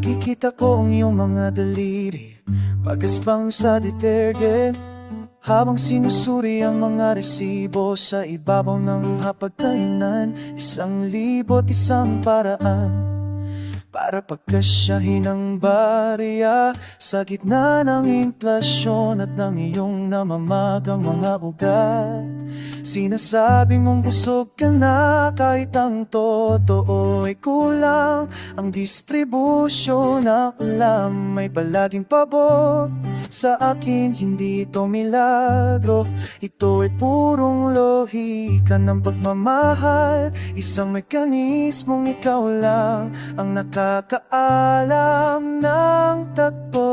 Nakikita ko ang iyong mga daliri pag-asbang sa detergent, habang sinusuri ang mga resibo sa ibabaw ng hapagkainan. 1,001 paraan para pagkasyahin ang barya sa gitna ng inflasyon at ng iyong namamagang mga ugat. Sinasabi mong busog ka na kahit ang totoo ay kulang. Ang distribusyon na ulam may palaging pabor. Sa akin hindi ito milagro, ito ay purong lohika ng pagmamahal. Isang mekanismong ikaw lang ang nakakaalam ng tagpo.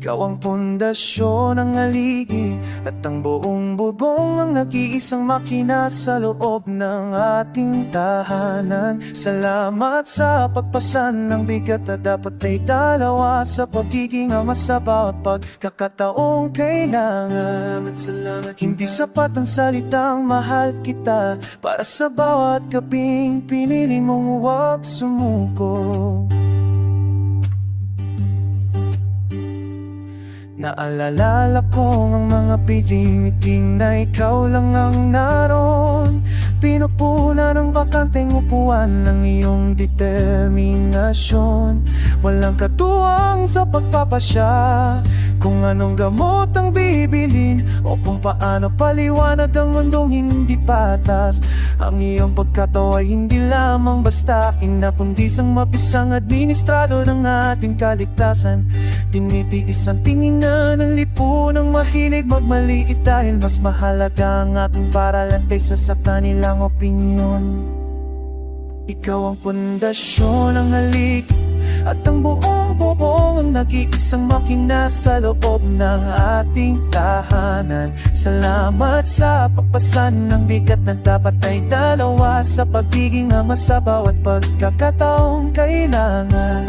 Ikaw ang pundasyon ng haligi at ang buong bubong ang nag-iisang makina sa loob ng ating tahanan. Salamat sa pagpasan ng bigat na dapat ay dalawa sa pagiging ama sa bawat pagkakataong kailangan. Salamat. Hindi sapat ang salitang mahal kita para sa bawat gabing pinili mong huwag sumuko. Naalala ko ang mga piling-miting na ikaw lang ang naroon. Pinupuna ng bakanteng upuan ng iyong determinasyon. Walang katuwang sa pagpapasya kung anong gamot ang bibilin o kung paano paliwanag ang mundong hindi patas. Ang iyong pagkatawa ay hindi lamang basta inapundisang mapisang administrado ng ating kaligtasan. Tinitiis ang tingin ng lipunang mahilig magmaliit dahil mas mahalaga ang ating paralan kaysa sa kanilang opinyon. Ikaw ang pundasyon ng halik at ang buong bubong ang nag-iisang makina sa loob ng ating tahanan. Salamat sa pagpasan ng bigat na dapat ay dalawa sa pagiging ama sa bawat pagkakataong kailangan.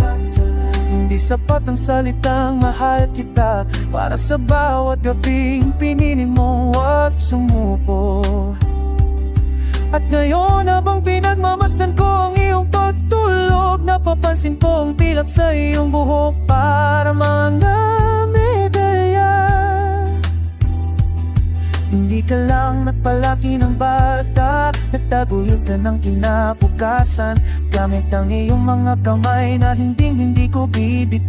Hindi sapat ang salitang mahal kita para sa bawat gabing pinili mong huwag sumuko. At ngayon habang pinagmamasdan ko ang iyong pagtulog, napapansin ko ang pilak sa iyong buhok para mga medalya. Hindi ka lang nagpalaki ng bata, nagtaguyod ka ng kinabukasan gamit ang iyong mga kamay na hindi ko bibit.